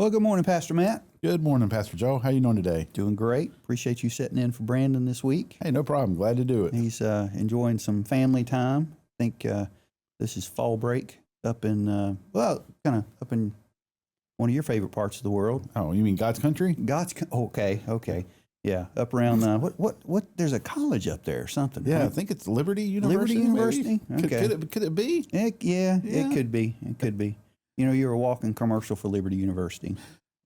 Well, good morning, Pastor Matt. Good morning, Pastor Joe. How you doing today? Doing great. Appreciate you sitting in for Brandon this week. Hey, no problem. Glad to do it. He's enjoying some family time. I think this is fall break up in, kind of up in one of your favorite parts of the world. Oh, you mean God's country? Okay. Yeah, up around, what, there's a college up there or something. Yeah, right? I think it's Liberty University. Liberty University? Maybe? Okay. Could it be? Yeah, it could be. It could be. You know, you're a walking commercial for Liberty University.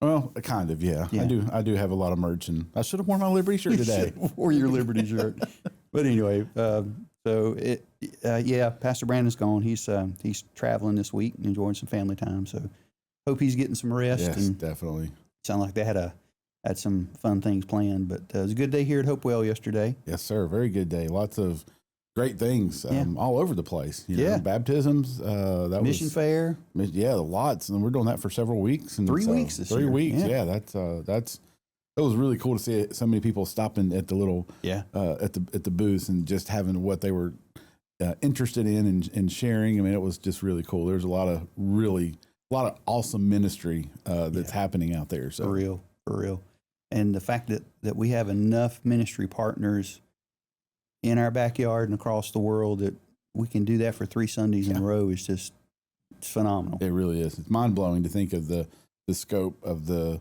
Well, kind of, yeah. I do have a lot of merch, and I should have worn my Liberty shirt today. Or your Liberty shirt. But anyway, Pastor Brandon's gone. He's traveling this week and enjoying some family time. So hope he's getting some rest. Yes, and definitely. Sound like they had some fun things planned. But it was a good day here at Hopewell yesterday. Yes, sir. Very good day. Lots of great things all over the place. You know, baptisms. That Mission fair. Yeah, lots, and we're doing that for several weeks. And 3 weeks this year. 3 weeks. Yeah, that was really cool to see so many people stopping at the little at the booths and just having what they were interested in and sharing. I mean, it was just really cool. There's a lot of awesome ministry that's happening out there. So For real. And the fact that we have enough ministry partners in our backyard and across the world that we can do that for 3 Sundays in a row is just phenomenal. It really is. It's mind blowing to think of the scope of the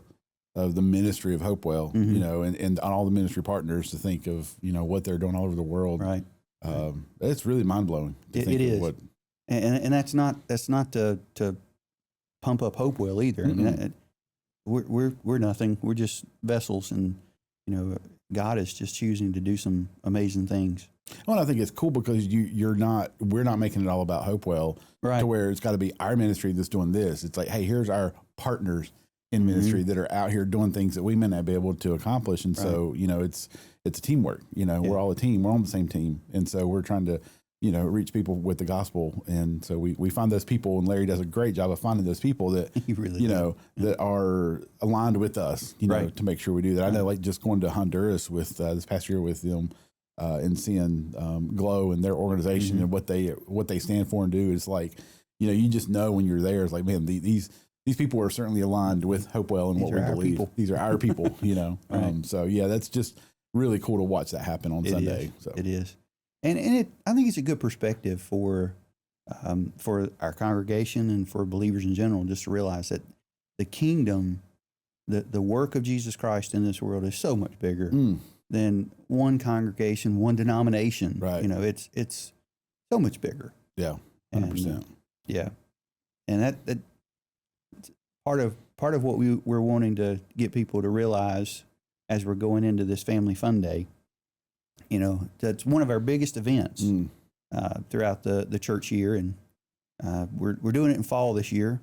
ministry of Hopewell, you know, and all the ministry partners to think of, you know, what they're doing all over the world. Right. It's really mind blowing. It is. And that's not to pump up Hopewell either. I mean, we're nothing. We're just vessels, and you know, God is just choosing to do some amazing things. Well, I think it's cool because we're not making it all about Hopewell, right? To where it's got to be our ministry that's doing this. It's like, hey, here's our partners in ministry that are out here doing things that we may not be able to accomplish, and so you know, it's a teamwork. You know, we're all a team. We're on the same team, and so we're trying to, you know, reach people with the gospel. And so we find those people, and Larry does a great job of finding those people that, that are aligned with us, you know, to make sure we do that. I know, like, just going to Honduras with this past year with them and seeing Glow and their organization and what they stand for and do is like, you know, you just know when you're there, it's like, man, these people are certainly aligned with Hopewell and what we believe. People. These are our people, you know. So yeah, that's just really cool to watch that happen on Sunday. So it is. And I think it's a good perspective for our congregation and for believers in general, just to realize that the kingdom, the work of Jesus Christ in this world is so much bigger than one congregation, one denomination. Right. You know, it's so much bigger. Yeah, 100%. And that part of what we're wanting to get people to realize as we're going into this Family Fun Day. You know, that's one of our biggest events throughout the church year, and we're doing it in fall this year.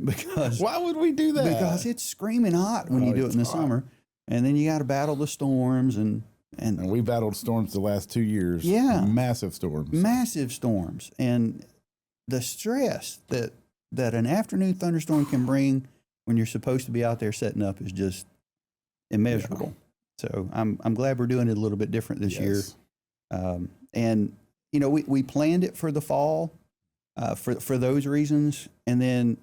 Because why would we do that? Because it's screaming hot when you do it in the summer, and then you got to battle the storms and we battled storms the last 2 years. Yeah, massive storms, and the stress that an afternoon thunderstorm can bring when you're supposed to be out there setting up is just immeasurable. Yeah. So I'm glad we're doing it a little bit different this year. And, you know, we planned it for the fall for those reasons. And then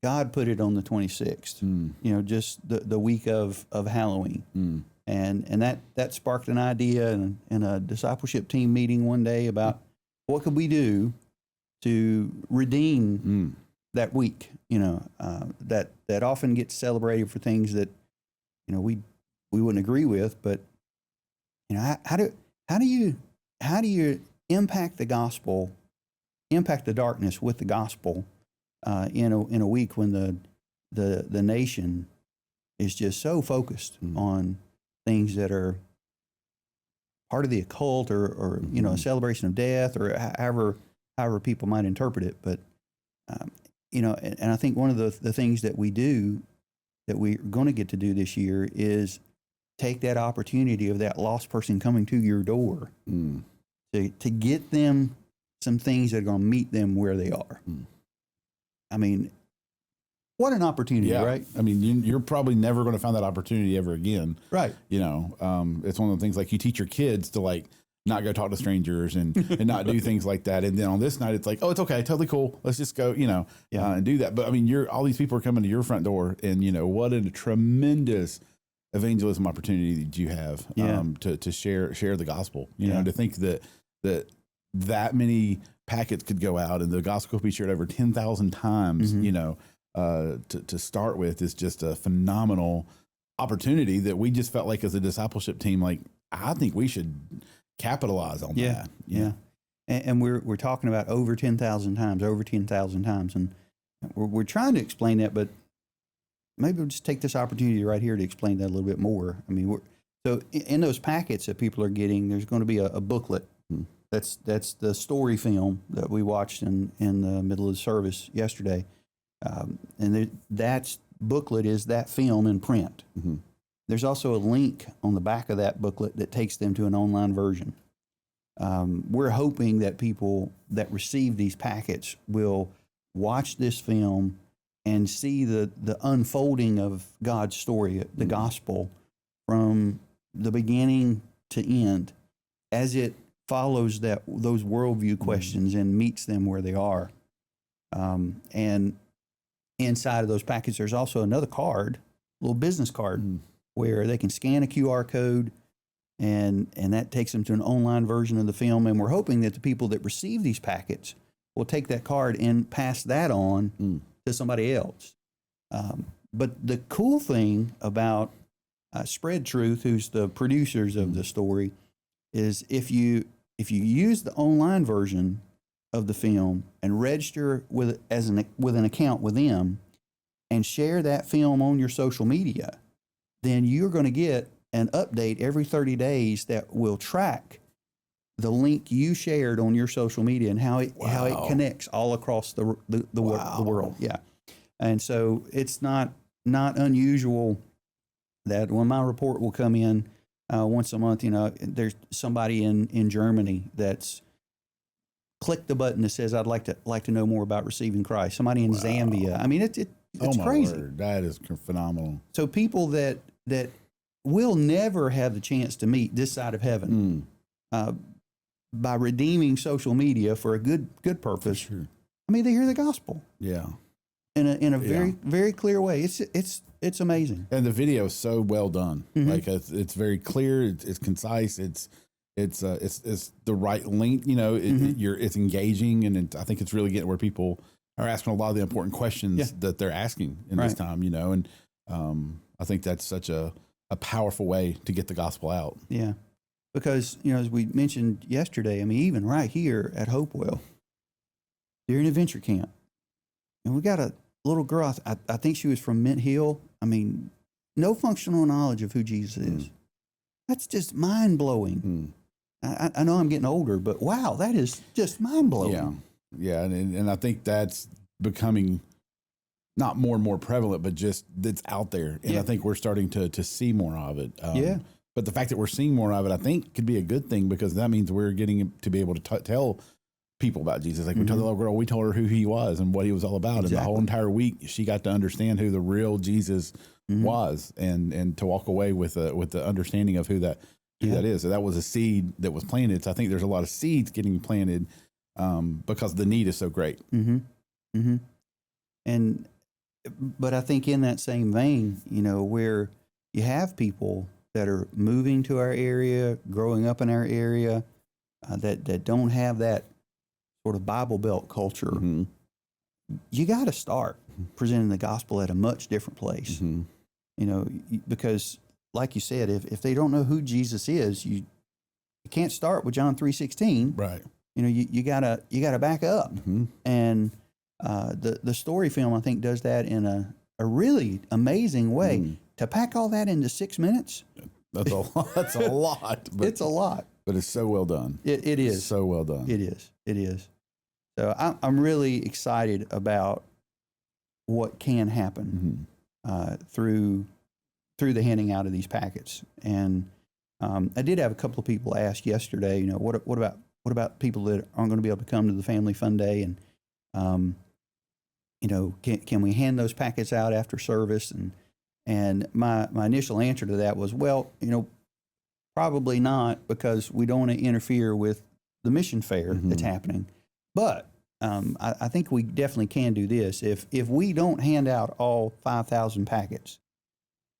God put it on the 26th, you know, just the week of Halloween. And that sparked an idea in a discipleship team meeting one day about what could we do to redeem that week, you know, that often gets celebrated for things that, you know, we wouldn't agree with, but you know, how do you impact the gospel, impact the darkness with the gospel in a week when the nation is just so focused on things that are part of the occult or you know, a celebration of death or however people might interpret it, but you know, and I think one of the things that we do that we're going to get to do this year is take that opportunity of that lost person coming to your door to get them some things that are going to meet them where they are. I mean, what an opportunity, right? I mean, you're probably never going to find that opportunity ever again. Right. You know, it's one of the things, like, you teach your kids to, like, not go talk to strangers and not do things like that. And then on this night, it's like, oh, it's okay, totally cool. Let's just go, and do that. But I mean, all these people are coming to your front door, and what a tremendous evangelism opportunity that you have to share the gospel. To think that many packets could go out and the gospel could be shared over 10,000 times. To start with is just a phenomenal opportunity that we just felt like as a discipleship team, like I think we should capitalize on that. Yeah. And we're talking about over 10,000 times. And we're trying to explain that, but maybe we'll just take this opportunity right here to explain that a little bit more. I mean, so in those packets that people are getting, there's going to be a booklet. That's the story film that we watched in the middle of the service yesterday. And that booklet is that film in print. There's also a link on the back of that booklet that takes them to an online version. We're hoping that people that receive these packets will watch this film and see the unfolding of God's story, the gospel, from the beginning to end, as it follows those worldview questions and meets them where they are. And inside of those packets, there's also another card, a little business card, where they can scan a QR code, and that takes them to an online version of the film. And we're hoping that the people that receive these packets will take that card and pass that on to somebody else. But the cool thing about Spread Truth, who's the producers of the story, is if you use the online version of the film and register with an account with them and share that film on your social media, then you're going to get an update every 30 days that will track the link you shared on your social media and how it connects all across the world. Yeah. And so it's not unusual that when my report will come in once a month, there's somebody in Germany that's clicked the button that says, I'd like to know more about receiving Christ. Somebody in Zambia. I mean, it's crazy. Word. That is phenomenal. So people that will never have the chance to meet this side of heaven by redeeming social media for a good purpose. Sure. I mean, they hear the gospel. Yeah. In a very, very clear way. It's amazing. And the video is so well done. Like it's very clear. It's concise. It's the right length. It's engaging, and I think it's really getting where people are asking a lot of the important questions that they're asking in this time. And I think that's such a powerful way to get the gospel out. Yeah, because as we mentioned yesterday, I mean, even right here at Hopewell, during adventure camp, and we got a little girl. I think she was from Mint Hill. I mean, no functional knowledge of who Jesus is. That's just mind blowing. I know I'm getting older, but wow, that is just mind blowing. Yeah, and I think that's becoming not more and more prevalent, but just that's out there. And I think we're starting to see more of it. But the fact that we're seeing more of it, I think, could be a good thing, because that means we're getting to be able to tell people about Jesus. Like we told the little girl, we told her who he was and what he was all about. Exactly. And the whole entire week, she got to understand who the real Jesus was, and to walk away with the understanding of who that is. So that was a seed that was planted. So I think there's a lot of seeds getting planted because the need is so great. But I think in that same vein, where you have people that are moving to our area, growing up in our area, that don't have that sort of Bible Belt culture, you got to start presenting the gospel at a much different place. Because like you said, if they don't know who Jesus is, you can't start with John 3:16. Right. You gotta back up. And the story film, I think, does that in a really amazing way. To pack all that into 6 minutes, that's a lot. That's a lot. But, it's a lot, but it's so well done. It is so well done. It is. So I'm really excited about what can happen through the handing out of these packets. And I did have a couple of people ask yesterday, what about people that aren't going to be able to come to the Family Fun Day, and can we hand those packets out after service? And my initial answer to that was, well, probably not, because we don't want to interfere with the mission fair that's happening. But I think we definitely can do this. If we don't hand out all 5,000 packets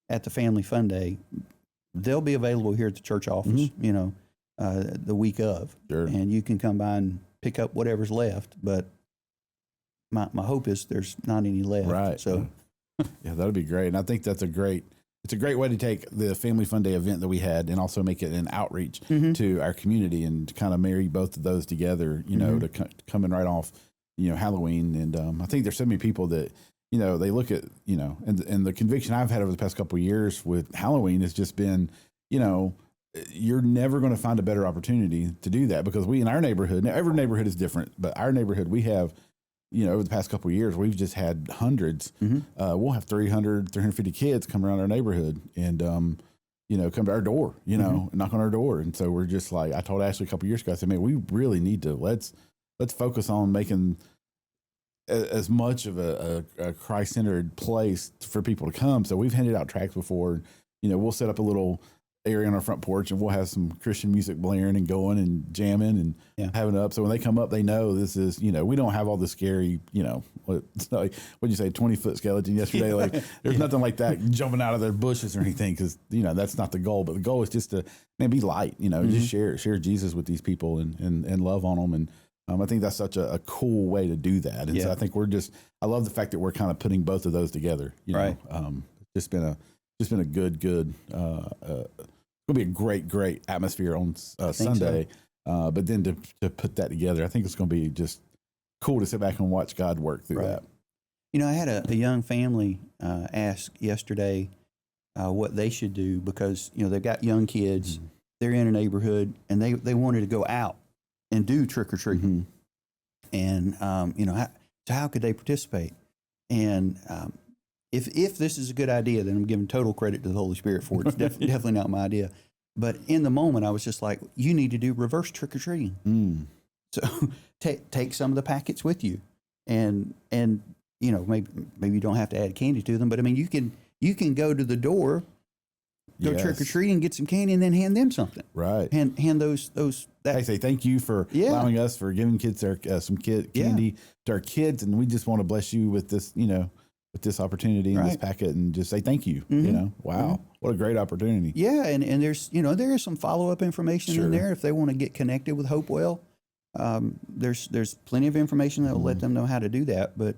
at the Family Fun Day, they'll be available here at the church office, the week of. Sure. And you can come by and pick up whatever's left. But my hope is there's not any left. Right. So, yeah, that'd be great. And I think it's a great way to take the Family Fun Day event that we had and also make it an outreach to our community and to kind of marry both of those together, to coming right off, Halloween. And I think there's so many people that, they look at, and the conviction I've had over the past couple of years with Halloween has just been, you're never going to find a better opportunity to do that, because we, in our neighborhood, now every neighborhood is different, but our neighborhood, we have, over the past couple of years, we've just had hundreds. We'll have 300, 350 kids come around our neighborhood and, come to our door, knock on our door. And so we're just like, I told Ashley a couple of years ago, I said, man, we really need to, let's focus on making as much of a Christ-centered place for people to come. So we've handed out tracts before. We'll set up a little area on our front porch and we'll have some Christian music blaring and going and jamming and having up. So when they come up, they know this is, we don't have all the scary, what'd you say, 20-foot skeleton yesterday? Like there's nothing like that jumping out of their bushes or anything, because, that's not the goal. But the goal is just to, be light, just share Jesus with these people and love on them. And I think that's such a cool way to do that. And so I think I love the fact that we're kind of putting both of those together. Right. Just been a good, it's going to be a great atmosphere on Sunday. So. But then to put that together, I think it's going to be just cool to sit back and watch God work through that. I had a young family ask yesterday what they should do, because, they've got young kids, they're in a neighborhood, and they wanted to go out and do trick-or-treating. And, how could they participate? And if this is a good idea, then I'm giving total credit to the Holy Spirit for it. It's definitely not my idea. But in the moment, I was just like, you need to do reverse trick-or-treating. So take some of the packets with you. And maybe you don't have to add candy to them, but you can go to the door, go trick-or-treating, get some candy, and then hand them something. Right. Hand those. I say thank you for allowing us, for giving kids some candy to our kids, and we just want to bless you with this, with this opportunity and this packet, and just say thank you. Wow, what a great opportunity. Yeah, and there's there is some follow-up information in there if they want to get connected with Hopewell. There's plenty of information that will let them know how to do that, but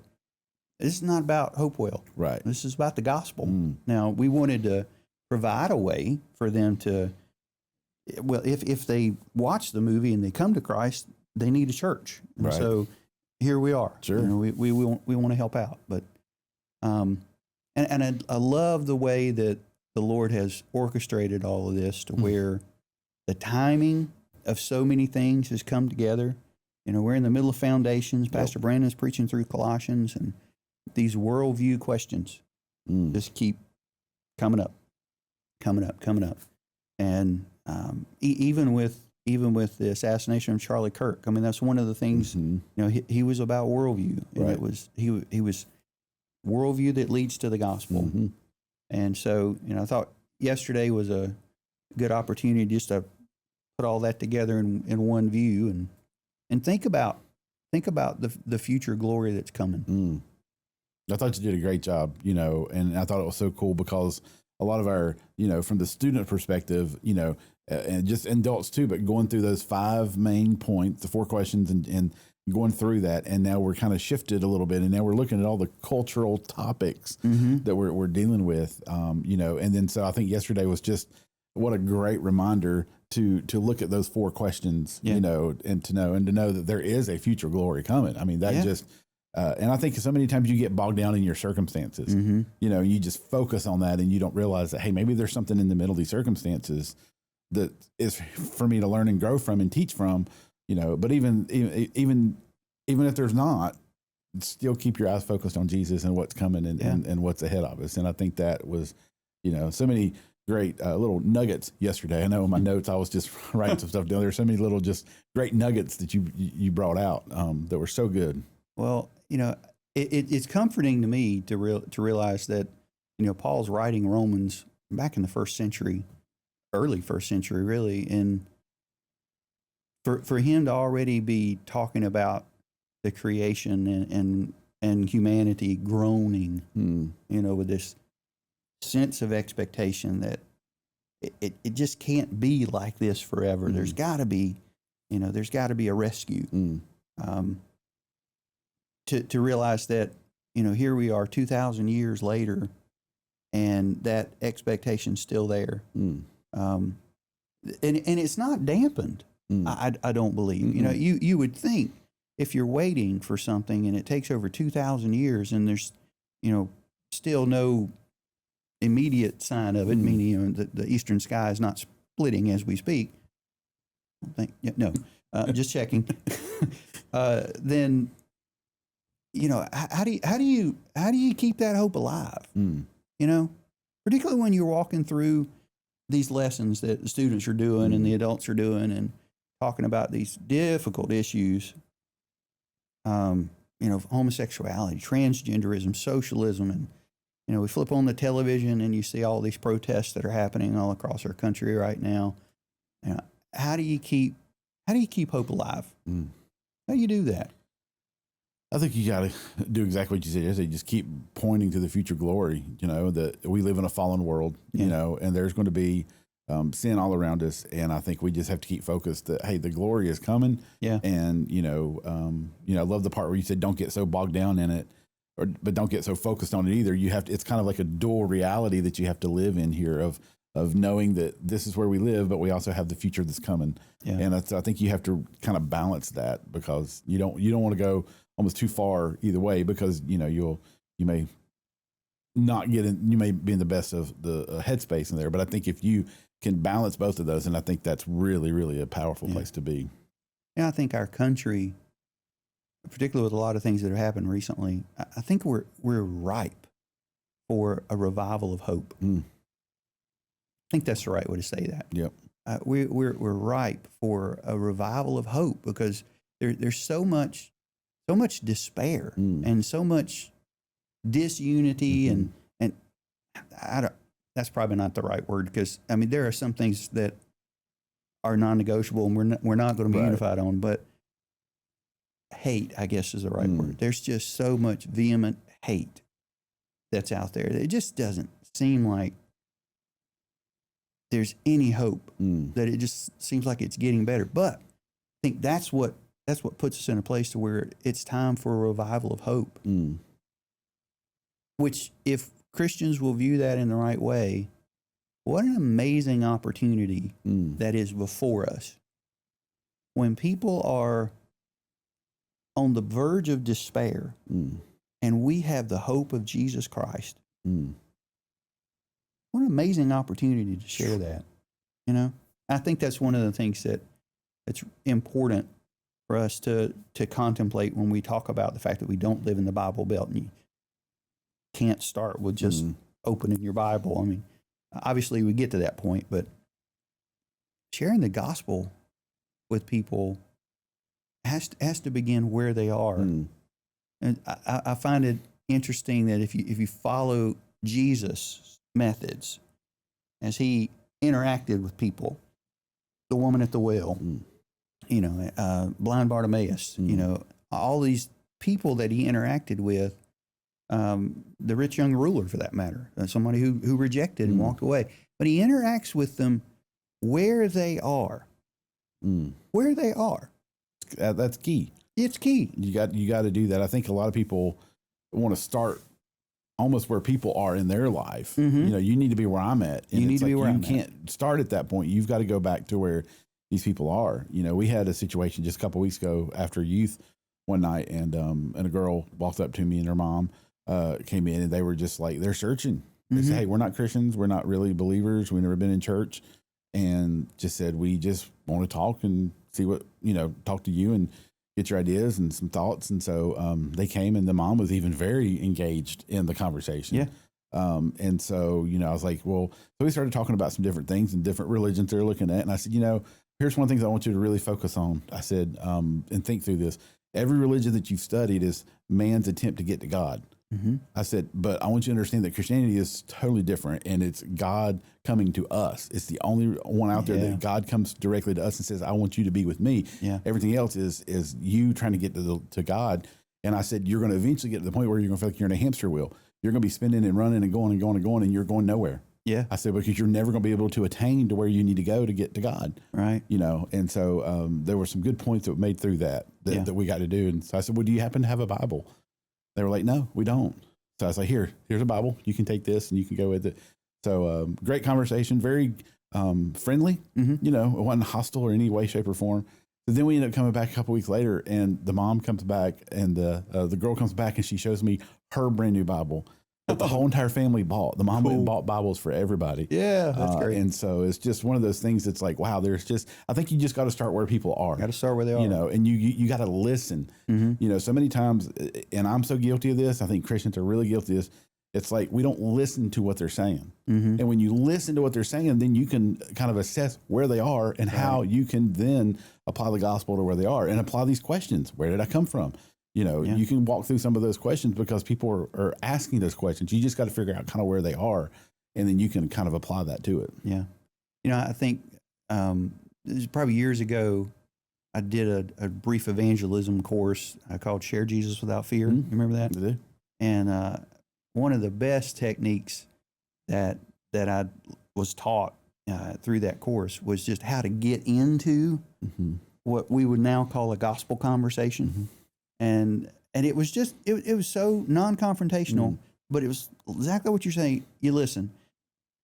this is not about Hopewell. Right. This is about the gospel. Now, we wanted to provide a way for them to, if they watch the movie and they come to Christ, they need a church. And so here we are. Sure. We want to help out. But and I love the way that the Lord has orchestrated all of this to where the timing of so many things has come together. We're in the middle of Foundations. Pastor Brandon's preaching through Colossians, and these worldview questions just keep coming up. And even with the assassination of Charlie Kirk, that's one of the things. He was about worldview, and it was he was worldview that leads to the gospel. And so I thought yesterday was a good opportunity just to put all that together in one view and think about the future glory that's coming. I thought you did a great job, and I thought it was so cool because a lot of our, from the student perspective, and just adults too, but going through those 5 main points, the 4 questions and going through that. And now we're kind of shifted a little bit, and now we're looking at all the cultural topics that we're dealing with, and then so I think yesterday was just what a great reminder to look at those 4 questions, and to know that there is a future glory coming. Just, and I think so many times you get bogged down in your circumstances, you just focus on that and you don't realize that, hey, maybe there's something in the middle of these circumstances that is for me to learn and grow from and teach from, but even if there's not, still keep your eyes focused on Jesus and what's coming and what's ahead of us. And I think that was, so many great little nuggets yesterday. I know in my notes, I was just writing some stuff down. There were so many little just great nuggets that you brought out that were so good. Well, it's comforting to me to realize that, Paul's writing Romans back in the first century early first century, really. And for him to already be talking about the creation and humanity groaning, with this sense of expectation that it just can't be like this forever. There's got to be, a rescue. To realize that, here we are 2,000 years later, and that expectation's still there. And it's not dampened. I don't believe. You would think if you're waiting for something and it takes over 2,000 years and there's, still no immediate sign of it, meaning the eastern sky is not splitting as we speak. Just checking. Then, how do you keep that hope alive? Particularly when you're walking through these lessons that the students are doing and the adults are doing and talking about these difficult issues, homosexuality, transgenderism, socialism, and, we flip on the television and you see all these protests that are happening all across our country right now. How do you keep hope alive? How do you do that? I think you got to do exactly what you said yesterday. Just keep pointing to the future glory, that we live in a fallen world, and there's going to be sin all around us. And I think we just have to keep focused that, hey, the glory is coming. Yeah. And, I love the part where you said, don't get so bogged down in it, but don't get so focused on it either. It's kind of like a dual reality that you have to live in here of knowing that this is where we live, but we also have the future that's coming. Yeah. And I think you have to kind of balance that, because you don't want to go almost too far either way, because you may not get in, you may be in the best of the headspace in there. But I think if you can balance both of those, and I think that's really, really a powerful place to be. Yeah, I think our country, particularly with a lot of things that have happened recently, I think we're ripe for a revival of hope. I think that's the right way to say that. Yep. We're ripe for a revival of hope, because there's so much despair and so much disunity and that's probably not the right word, because there are some things that are non-negotiable and we're not going to be unified on, but hate, I guess, is the right word. There's just so much vehement hate that's out there. It just doesn't seem like there's any hope, that it just seems like it's getting better. But I think that's what puts us in a place to where it's time for a revival of hope, which, if Christians will view that in the right way, what an amazing opportunity that is before us. When people are on the verge of despair and we have the hope of Jesus Christ, what an amazing opportunity to share that. I think that's one of the things that's important for us to contemplate when we talk about the fact that we don't live in the Bible Belt, and you can't start with just opening your Bible. Obviously we get to that point, but sharing the gospel with people has to begin where they are. And I find it interesting that if you follow Jesus' methods as he interacted with people, the woman at the well, blind Bartimaeus, all these people that he interacted with, the rich young ruler, for that matter, somebody who rejected and walked away. But he interacts with them where they are. Where they are. That's key. It's key. You got to do that. I think a lot of people want to start almost where people are in their life. You need to be where I'm at. And you need to be where I'm at. You can't start at that point. You've got to go back to where these people are. We had a situation just a couple of weeks ago after youth one night, and a girl walked up to me, and her mom came in, and they were just like, they're searching. They said, hey, we're not Christians. We're not really believers. We've never been in church. And just said, we just want to talk and see what, talk to you and get your ideas and some thoughts. And so they came, and the mom was even very engaged in the conversation. Yeah. And so, I was like, well, so we started talking about some different things and different religions they're looking at. And I said, here's one of the things I want you to really focus on. I said, and think through this. Every religion that you've studied is man's attempt to get to God. I said, but I want you to understand that Christianity is totally different, and it's God coming to us. It's the only one out there that God comes directly to us and says, I want you to be with me. Yeah. Everything else is you trying to get to God. And I said, you're going to eventually get to the point where you're going to feel like you're in a hamster wheel. You're going to be spinning and running and going and going and going, and you're going nowhere. Yeah. I said, because you're never going to be able to attain to where you need to go to get to God. Right. You know, and so there were some good points that were made through that we got to do. And so I said, well, do you happen to have a Bible? They were like, no, we don't. So I was like, here's a Bible. You can take this and you can go with it. So great conversation, very friendly. You know, it wasn't hostile or any way, shape, or form. So then we ended up coming back a couple weeks later, and the mom comes back, and the girl comes back, and she shows me her brand new Bible that the whole entire family bought. The mom went and bought Bibles for everybody. Yeah, that's great. And so it's just one of those things that's like, wow, I think you just got to start where people are. Got to start where they are. You know, and you got to listen. You know, so many times, and I'm so guilty of this, I think Christians are really guilty of this. It's like we don't listen to what they're saying. And when you listen to what they're saying, then you can kind of assess where they are and how you can then apply the gospel to where they are and apply these questions. Where did I come from? You know, you can walk through some of those questions because people are asking those questions. You just got to figure out kind of where they are, and then you can kind of apply that to it. Yeah. You know, I think this is probably years ago, I did a brief evangelism course called Share Jesus Without Fear. You remember that? I do. And one of the best techniques that I was taught through that course was just how to get into what we would now call a gospel conversation. And it was just, it was so non-confrontational, but it was exactly what you're saying. You listen.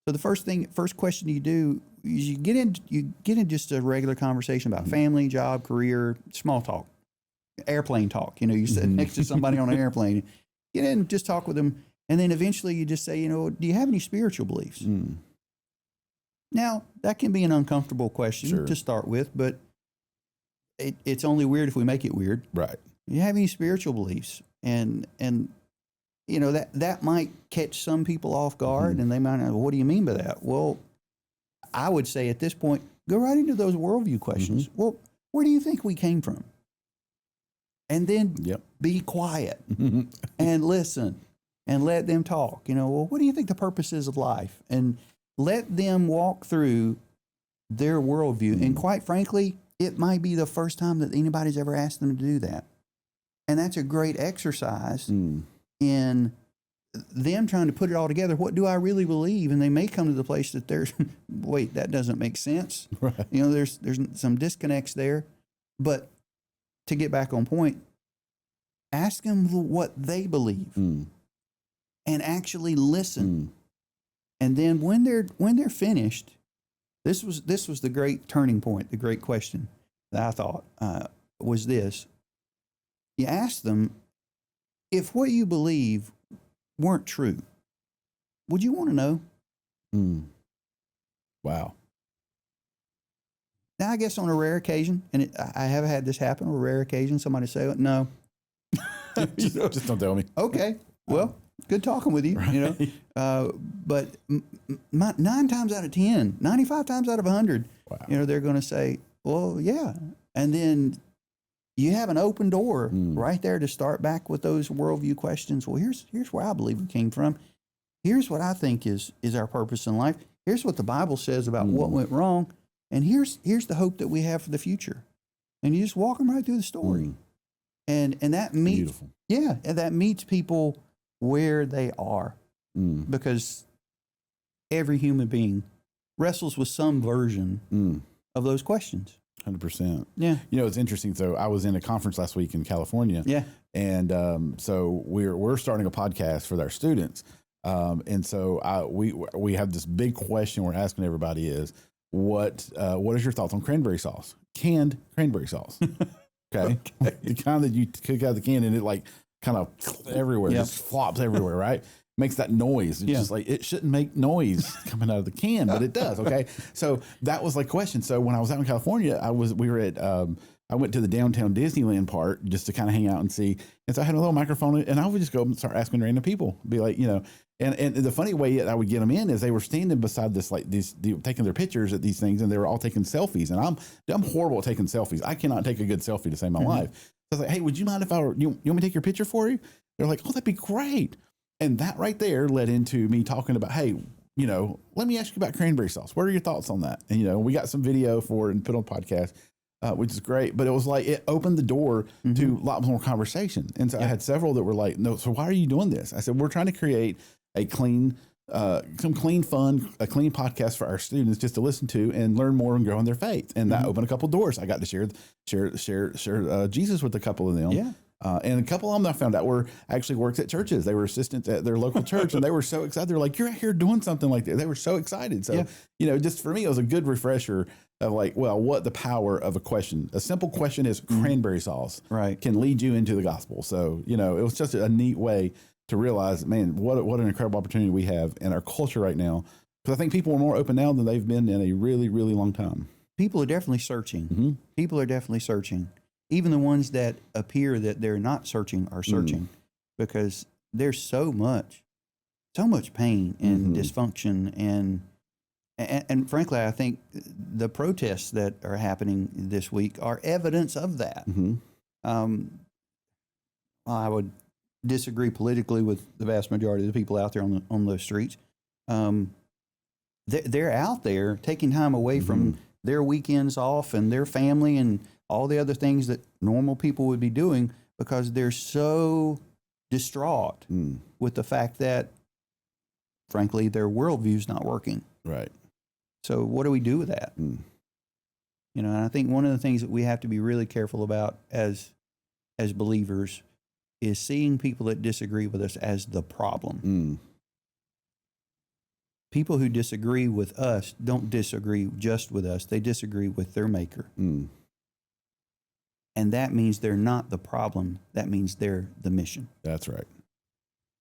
So the first question you do is you get in just a regular conversation about family, job, career, small talk, airplane talk. You know, you sit next to somebody on an airplane, get in, just talk with them. And then eventually you just say, you know, do you have any spiritual beliefs? Now, that can be an uncomfortable question to start with, but it's only weird if we make it weird. Right. You have any spiritual beliefs? And you know, that might catch some people off guard, and they might not, what do you mean by that? Well, I would say at this point, go right into those worldview questions. Well, where do you think we came from? And then be quiet and listen and let them talk. You know, well, what do you think the purpose is of life? And let them walk through their worldview. And quite frankly, it might be the first time that anybody's ever asked them to do that. And that's a great exercise in them trying to put it all together. What do I really believe? And they may come to the place that there's, wait, that doesn't make sense. Right. You know, there's some disconnects there. But to get back on point, ask them what they believe and actually listen. And then when they're finished, this was the great turning point, the great question that I thought was this. You ask them, if what you believe weren't true, would you want to know? Wow. Now, I guess on a rare occasion, and I have had this happen, on a rare occasion, somebody say, no. just don't tell me. Okay, well, good talking with you, you know. But 9 times out of 10, 95 times out of 100, you know, they're going to say, well, yeah. And then you have an open door right there to start back with those worldview questions. Well, here's where I believe we came from. Here's what I think is our purpose in life. Here's what the Bible says about what went wrong. And here's the hope that we have for the future. And you just walk them right through the story. And that meets, and that meets people where they are. Because every human being wrestles with some version of those questions. 100%. Yeah. You know, it's interesting. So I was in a conference last week in California. Yeah. And so we're starting a podcast for our students. And so we have this big question we're asking everybody is, what is your thoughts on cranberry sauce? Canned cranberry sauce. Okay. The kind that you cook out of the can and it like kind of everywhere, just flops everywhere, right? Makes that noise. It's just like, it shouldn't make noise coming out of the can, but it does. Okay. So that was like question. So when I was out in California, I went to the downtown Disneyland part just to kind of hang out and see. And so I had a little microphone and I would just go and start asking random people, be like, you know, and the funny way I would get them in is they were standing beside this, like taking their pictures at these things and they were all taking selfies. And I'm horrible at taking selfies. I cannot take a good selfie to save my life. So I was like, hey, would you mind if you want me to take your picture for you? They're like, oh, that'd be great. And that right there led into me talking about, hey, let me ask you about cranberry sauce. What are your thoughts on that? And, we got some video for it and put on podcast, which is great. But it was like, it opened the door to a lot more conversation. And so I had several that were like, no, so why are you doing this? I said, we're trying to create a clean, a clean podcast for our students just to listen to and learn more and grow in their faith. And that opened a couple doors. I got to share Jesus with a couple of them. Yeah. And a couple of them I found out actually worked at churches. They were assistants at their local church, and they were so excited. They're like, "You're out here doing something like that." They were so excited. So, just for me, it was a good refresher of like, well, what the power of a question. A simple question is cranberry sauce, right, can lead you into the gospel. So, it was just a neat way to realize, man, what an incredible opportunity we have in our culture right now. Because I think people are more open now than they've been in a really, really long time. People are definitely searching. People are definitely searching. Even the ones that appear that they're not searching are searching because there's so much pain and dysfunction and frankly, I think the protests that are happening this week are evidence of that. I would disagree politically with the vast majority of the people out there on those streets. They're out there taking time away from their weekends off and their family and all the other things that normal people would be doing because they're so distraught with the fact that, frankly, their worldview's not working. Right. So what do we do with that? And I think one of the things that we have to be really careful about as believers is seeing people that disagree with us as the problem. People who disagree with us don't disagree just with us. They disagree with their maker. And that means they're not the problem. That means they're the mission. That's right.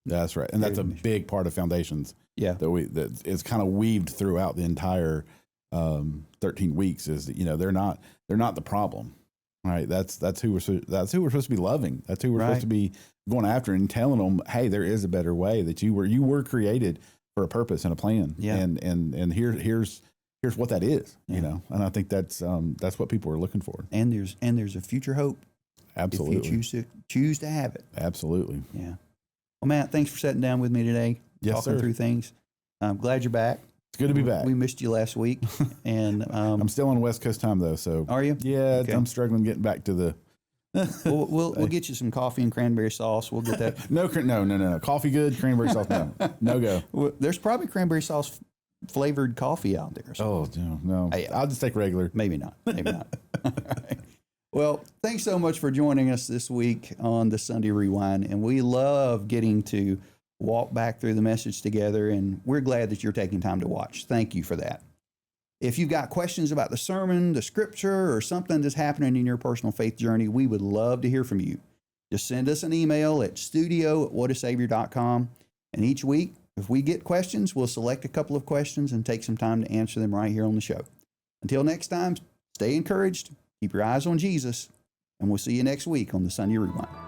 That's right. And that's a big part of Foundations. Yeah. That is kind of weaved throughout the entire 13 weeks is that, they're not the problem. Right. That's who we're supposed to be loving. That's who we're supposed to be going after and telling them, hey, there is a better way, that you were created for a purpose and a plan. Yeah. And here's what that is, and I think that's what people are looking for. And there's a future hope. Absolutely. If you choose to have it. Absolutely. Yeah. Well, Matt, thanks for sitting down with me today, talking through things. I'm glad you're back. It's good to be back. We missed you last week, and I'm still on West Coast time though. So are you? Yeah, okay. I'm struggling getting back to the. We'll get you some coffee and cranberry sauce. We'll get that. No. Coffee good, cranberry sauce no go. Well, there's probably cranberry sauce flavored coffee out there. So. Oh no! I'll just take regular. Maybe not. All right. Well, thanks so much for joining us this week on the Sunday Rewind, and we love getting to walk back through the message together, and we're glad that you're taking time to watch. Thank you for that. If you've got questions about the sermon, the scripture, or something that's happening in your personal faith journey, we would love to hear from you. Just send us an email at studio@whatasavior.com, and each week, if we get questions, we'll select a couple of questions and take some time to answer them right here on the show. Until next time, stay encouraged, keep your eyes on Jesus, and we'll see you next week on the Sunday Rewind.